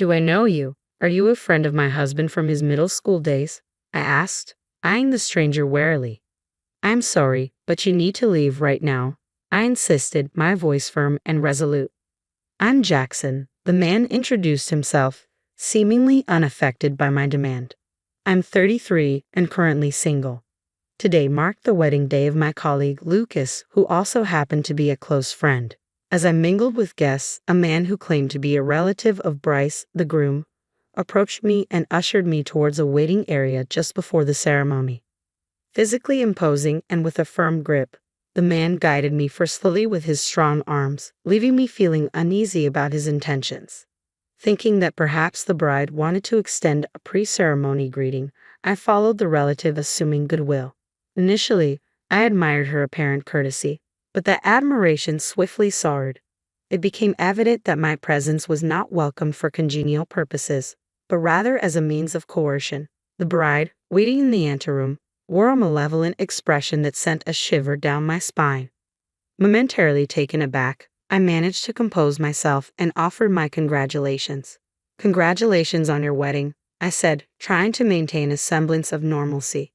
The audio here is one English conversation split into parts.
"Do I know you? Are you a friend of my husband from his middle school days?" I asked, eyeing the stranger warily. "I'm sorry, but you need to leave right now," I insisted, my voice firm and resolute. "I'm Jackson," the man introduced himself, seemingly unaffected by my demand. "I'm 33 and currently single. Today marked the wedding day of my colleague Lucas, who also happened to be a close friend." As I mingled with guests, a man who claimed to be a relative of Bryce, the groom, approached me and ushered me towards a waiting area just before the ceremony. Physically imposing and with a firm grip, the man guided me forcefully with his strong arms, leaving me feeling uneasy about his intentions. Thinking that perhaps the bride wanted to extend a pre-ceremony greeting, I followed the relative, assuming goodwill. Initially, I admired her apparent courtesy, but that admiration swiftly soured. It became evident that my presence was not welcomed for congenial purposes, but rather as a means of coercion. The bride, waiting in the anteroom, wore a malevolent expression that sent a shiver down my spine. Momentarily taken aback, I managed to compose myself and offered my congratulations. "Congratulations on your wedding," I said, trying to maintain a semblance of normalcy.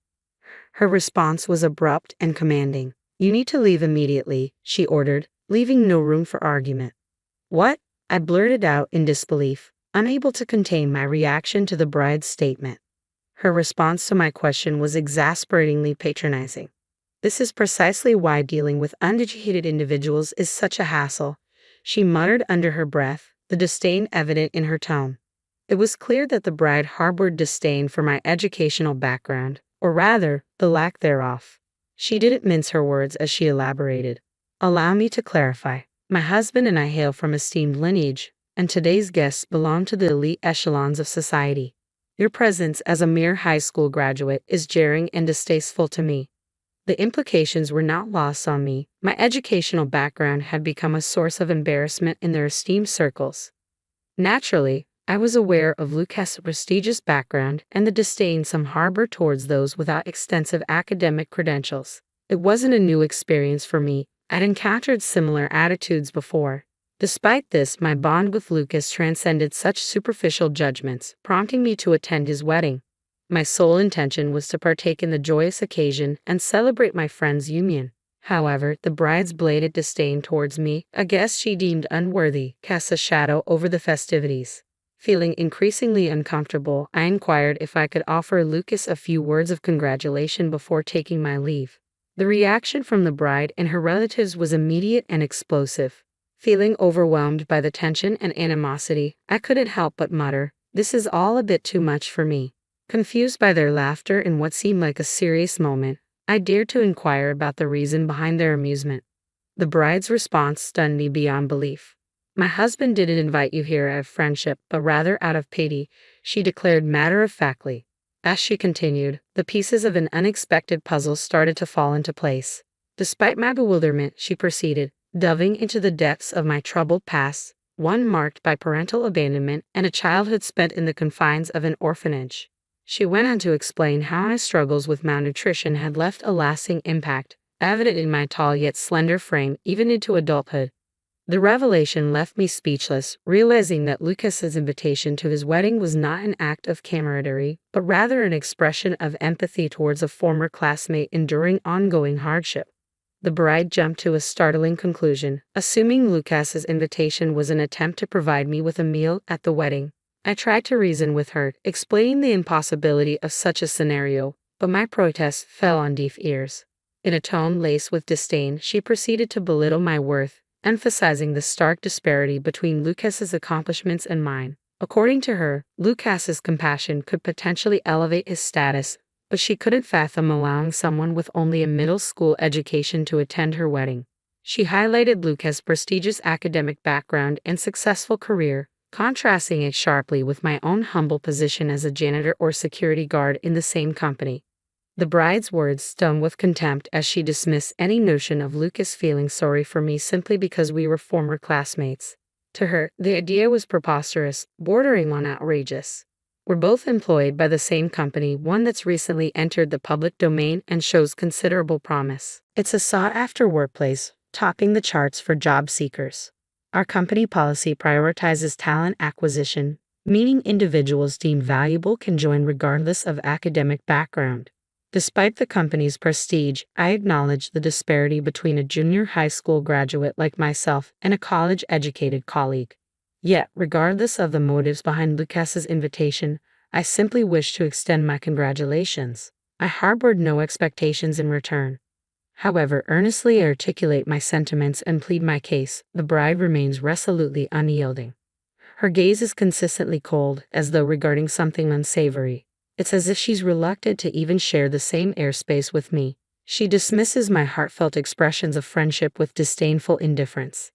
Her response was abrupt and commanding. "You need to leave immediately," she ordered, leaving no room for argument. "What?" I blurted out in disbelief, unable to contain my reaction to the bride's statement. Her response to my question was exasperatingly patronizing. "This is precisely why dealing with uneducated individuals is such a hassle," she muttered under her breath, the disdain evident in her tone. It was clear that the bride harbored disdain for my educational background, or rather, the lack thereof. She didn't mince her words as she elaborated. "Allow me to clarify. My husband and I hail from esteemed lineage, and today's guests belong to the elite echelons of society. Your presence as a mere high school graduate is jarring and distasteful to me." The implications were not lost on me. My educational background had become a source of embarrassment in their esteemed circles. Naturally, I was aware of Lucas' prestigious background and the disdain some harbor towards those without extensive academic credentials. It wasn't a new experience for me. I'd encountered similar attitudes before. Despite this, my bond with Lucas transcended such superficial judgments, prompting me to attend his wedding. My sole intention was to partake in the joyous occasion and celebrate my friend's union. However, the bride's blatant disdain towards me, a guest she deemed unworthy, cast a shadow over the festivities. Feeling increasingly uncomfortable, I inquired if I could offer Lucas a few words of congratulation before taking my leave. The reaction from the bride and her relatives was immediate and explosive. Feeling overwhelmed by the tension and animosity, I couldn't help but mutter, "This is all a bit too much for me." Confused by their laughter in what seemed like a serious moment, I dared to inquire about the reason behind their amusement. The bride's response stunned me beyond belief. "My husband didn't invite you here out of friendship, but rather out of pity," she declared matter-of-factly. As she continued, the pieces of an unexpected puzzle started to fall into place. Despite my bewilderment, she proceeded, delving into the depths of my troubled past, one marked by parental abandonment and a childhood spent in the confines of an orphanage. She went on to explain how my struggles with malnutrition had left a lasting impact, evident in my tall yet slender frame even into adulthood. The revelation left me speechless, realizing that Lucas's invitation to his wedding was not an act of camaraderie, but rather an expression of empathy towards a former classmate enduring ongoing hardship. The bride jumped to a startling conclusion, assuming Lucas's invitation was an attempt to provide me with a meal at the wedding. I tried to reason with her, explaining the impossibility of such a scenario, but my protests fell on deaf ears. In a tone laced with disdain, she proceeded to belittle my worth, emphasizing the stark disparity between Lucas's accomplishments and mine. According to her, Lucas's compassion could potentially elevate his status, but she couldn't fathom allowing someone with only a middle school education to attend her wedding. She highlighted Lucas' prestigious academic background and successful career, contrasting it sharply with my own humble position as a janitor or security guard in the same company. The bride's words stung with contempt as she dismissed any notion of Lucas feeling sorry for me simply because we were former classmates. To her, the idea was preposterous, bordering on outrageous. We're both employed by the same company, one that's recently entered the public domain and shows considerable promise. It's a sought-after workplace, topping the charts for job seekers. Our company policy prioritizes talent acquisition, meaning individuals deemed valuable can join regardless of academic background. Despite the company's prestige, I acknowledge the disparity between a junior high school graduate like myself and a college-educated colleague. Yet, regardless of the motives behind Lucas's invitation, I simply wish to extend my congratulations. I harbored no expectations in return. However, earnestly articulate my sentiments and plead my case, the bride remains resolutely unyielding. Her gaze is consistently cold, as though regarding something unsavory. It's as if she's reluctant to even share the same airspace with me. She dismisses my heartfelt expressions of friendship with disdainful indifference.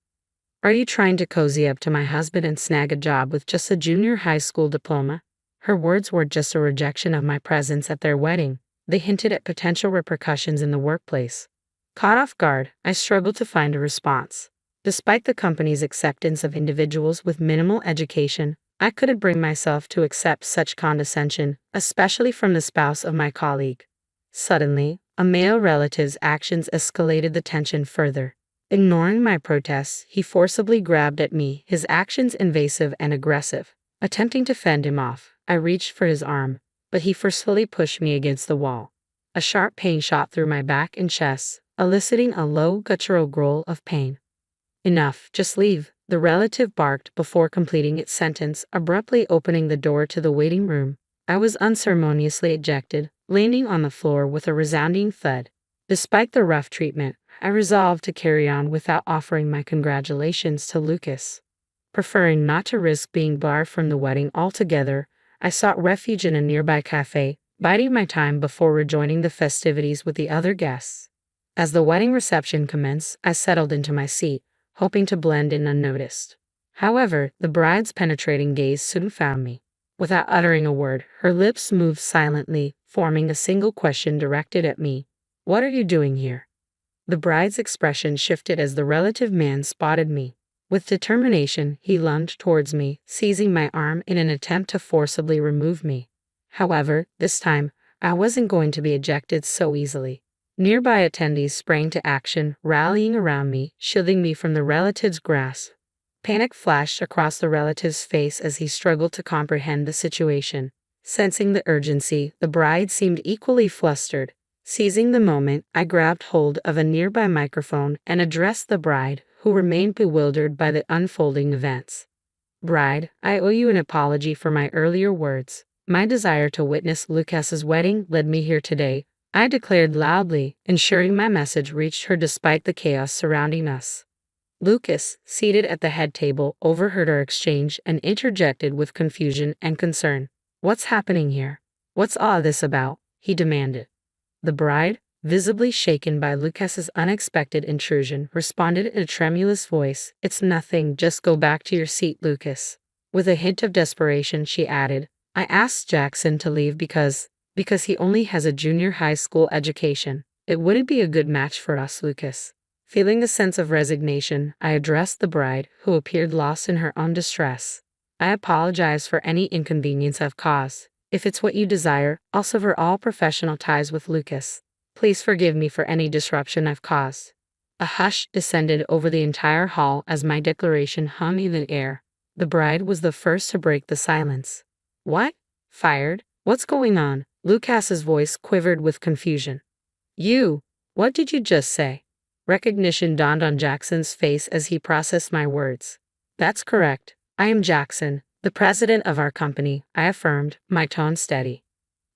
Are you trying to cozy up to my husband and snag a job with just a junior high school diploma? Her words were just a rejection of my presence at their wedding. They hinted at potential repercussions in the workplace. Caught off guard, I struggled to find a response. Despite the company's acceptance of individuals with minimal education, I couldn't bring myself to accept such condescension, especially from the spouse of my colleague. Suddenly, a male relative's actions escalated the tension further. Ignoring my protests, he forcibly grabbed at me, his actions invasive and aggressive. Attempting to fend him off, I reached for his arm, but he forcefully pushed me against the wall. A sharp pain shot through my back and chest, eliciting a low, guttural growl of pain. Enough, just leave, the relative barked before completing its sentence, abruptly opening the door to the waiting room. I was unceremoniously ejected, landing on the floor with a resounding thud. Despite the rough treatment, I resolved to carry on without offering my congratulations to Lucas. Preferring not to risk being barred from the wedding altogether, I sought refuge in a nearby cafe, biding my time before rejoining the festivities with the other guests. As the wedding reception commenced, I settled into my seat, hoping to blend in unnoticed. However, the bride's penetrating gaze soon found me. Without uttering a word, her lips moved silently, forming a single question directed at me. What are you doing here? The bride's expression shifted as the relative man spotted me. With determination, he lunged towards me, seizing my arm in an attempt to forcibly remove me. However, this time, I wasn't going to be ejected so easily. Nearby attendees sprang to action, rallying around me, shielding me from the relative's grasp. Panic flashed across the relative's face as he struggled to comprehend the situation. Sensing the urgency, the bride seemed equally flustered. Seizing the moment, I grabbed hold of a nearby microphone and addressed the bride, who remained bewildered by the unfolding events. Bride, I owe you an apology for my earlier words. My desire to witness Lucas's wedding led me here today, I declared loudly, ensuring my message reached her despite the chaos surrounding us. Lucas, seated at the head table, overheard our exchange and interjected with confusion and concern. What's happening here? What's all this about? He demanded. The bride, visibly shaken by Lucas's unexpected intrusion, responded in a tremulous voice, It's nothing, just go back to your seat, Lucas. With a hint of desperation, she added, I asked Jackson to leave because he only has a junior high school education. It wouldn't be a good match for us, Lucas. Feeling a sense of resignation, I addressed the bride, who appeared lost in her own distress. I apologize for any inconvenience I've caused. If it's what you desire, I'll sever all professional ties with Lucas. Please forgive me for any disruption I've caused. A hush descended over the entire hall as my declaration hung in the air. The bride was the first to break the silence. What? Fired? What's going on? Lucas's voice quivered with confusion. What did you just say? Recognition dawned on Jackson's face as he processed my words. That's correct. I am Jackson, the president of our company, I affirmed, my tone steady.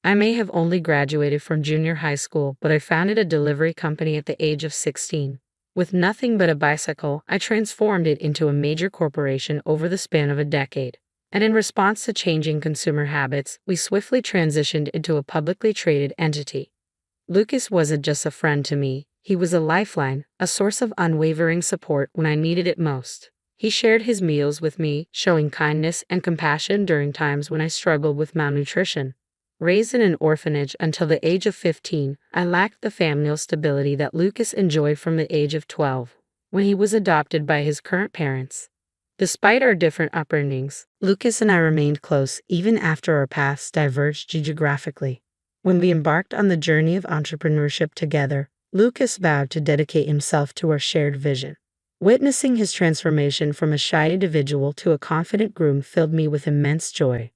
I may have only graduated from junior high school, but I founded a delivery company at the age of 16. With nothing but a bicycle, I transformed it into a major corporation over the span of a decade. And in response to changing consumer habits, we swiftly transitioned into a publicly traded entity. Lucas wasn't just a friend to me, he was a lifeline, a source of unwavering support when I needed it most. He shared his meals with me, showing kindness and compassion during times when I struggled with malnutrition. Raised in an orphanage until the age of 15, I lacked the familial stability that Lucas enjoyed from the age of 12, when he was adopted by his current parents. Despite our different upbringings, Lucas and I remained close even after our paths diverged geographically. When we embarked on the journey of entrepreneurship together, Lucas vowed to dedicate himself to our shared vision. Witnessing his transformation from a shy individual to a confident groom filled me with immense joy.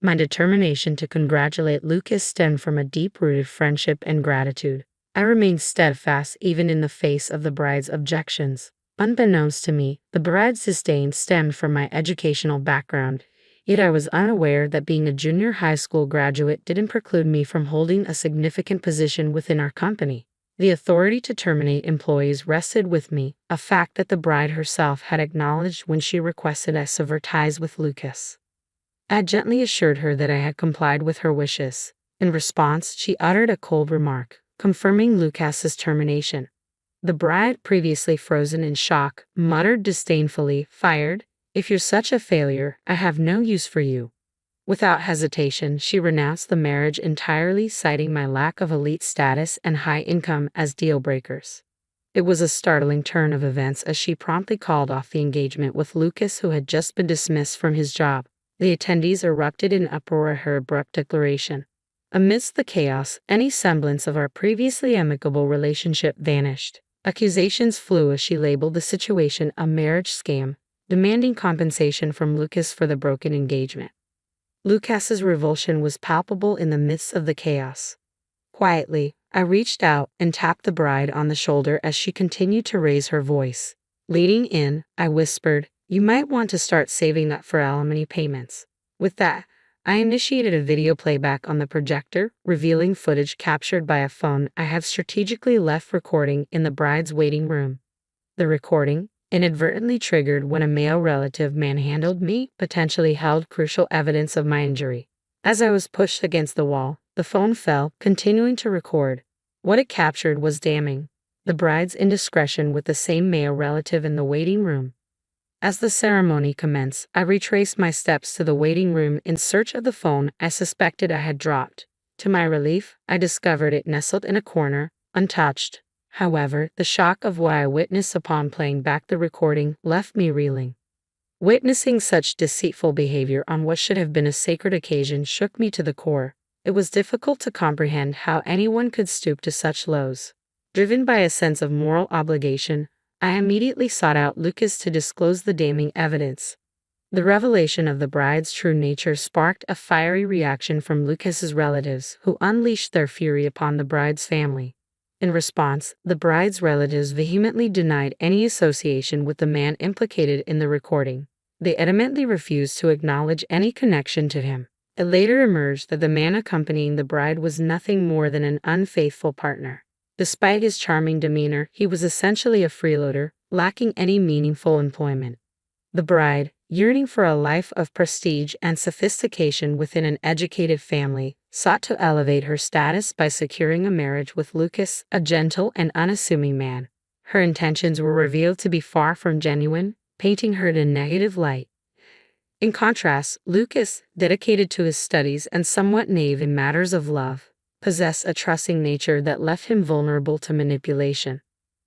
My determination to congratulate Lucas stemmed from a deep-rooted friendship and gratitude. I remained steadfast even in the face of the bride's objections. Unbeknownst to me, the bride's disdain stemmed from my educational background, yet I was unaware that being a junior high school graduate didn't preclude me from holding a significant position within our company. The authority to terminate employees rested with me, a fact that the bride herself had acknowledged when she requested I sever ties with Lucas. I gently assured her that I had complied with her wishes. In response, she uttered a cold remark, confirming Lucas's termination. The bride, previously frozen in shock, muttered disdainfully, "Fired? If you're such a failure, I have no use for you." Without hesitation, she renounced the marriage entirely, citing my lack of elite status and high income as deal breakers. It was a startling turn of events as she promptly called off the engagement with Lucas, who had just been dismissed from his job. The attendees erupted in uproar at her abrupt declaration. Amidst the chaos, any semblance of our previously amicable relationship vanished. Accusations flew as she labeled the situation a marriage scam, demanding compensation from Lucas for the broken engagement. Lucas's revulsion was palpable in the midst of the chaos. Quietly, I reached out and tapped the bride on the shoulder as she continued to raise her voice. Leaning in, I whispered, "You might want to start saving up for alimony payments." With that, I initiated a video playback on the projector, revealing footage captured by a phone I had strategically left recording in the bride's waiting room. The recording, inadvertently triggered when a male relative manhandled me, potentially held crucial evidence of my injury. As I was pushed against the wall, the phone fell, continuing to record. What it captured was damning. The bride's indiscretion with the same male relative in the waiting room. As the ceremony commenced, I retraced my steps to the waiting room in search of the phone I suspected I had dropped. To my relief, I discovered it nestled in a corner, untouched. However, the shock of what I witnessed upon playing back the recording left me reeling. Witnessing such deceitful behavior on what should have been a sacred occasion shook me to the core. It was difficult to comprehend how anyone could stoop to such lows. Driven by a sense of moral obligation, I immediately sought out Lucas to disclose the damning evidence. The revelation of the bride's true nature sparked a fiery reaction from Lucas's relatives, who unleashed their fury upon the bride's family. In response, the bride's relatives vehemently denied any association with the man implicated in the recording. They adamantly refused to acknowledge any connection to him. It later emerged that the man accompanying the bride was nothing more than an unfaithful partner. Despite his charming demeanor, he was essentially a freeloader, lacking any meaningful employment. The bride, yearning for a life of prestige and sophistication within an educated family, sought to elevate her status by securing a marriage with Lucas, a gentle and unassuming man. Her intentions were revealed to be far from genuine, painting her in a negative light. In contrast, Lucas, dedicated to his studies and somewhat naive in matters of love, possessed a trusting nature that left him vulnerable to manipulation.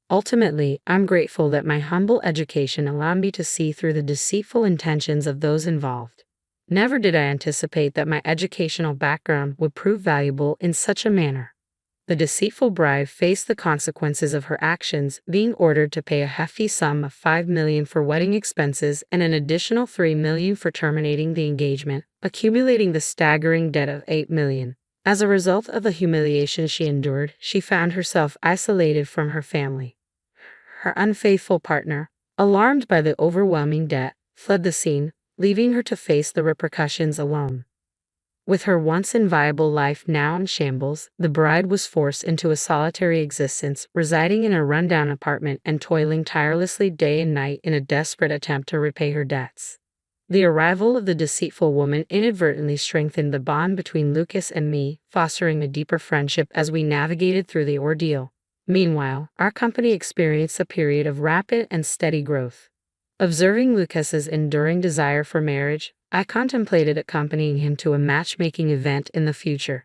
Ultimately, I'm grateful that my humble education allowed me to see through the deceitful intentions of those involved. Never did I anticipate that my educational background would prove valuable in such a manner. The deceitful bride faced the consequences of her actions, being ordered to pay a hefty sum of $5 million for wedding expenses and an additional $3 million for terminating the engagement, accumulating the staggering debt of $8 million. As a result of the humiliation she endured, she found herself isolated from her family. Her unfaithful partner, alarmed by the overwhelming debt, fled the scene, leaving her to face the repercussions alone. With her once inviolable life now in shambles, the bride was forced into a solitary existence, residing in a rundown apartment and toiling tirelessly day and night in a desperate attempt to repay her debts. The arrival of the deceitful woman inadvertently strengthened the bond between Lucas and me, fostering a deeper friendship as we navigated through the ordeal. Meanwhile, our company experienced a period of rapid and steady growth. Observing Lucas's enduring desire for marriage, I contemplated accompanying him to a matchmaking event in the future.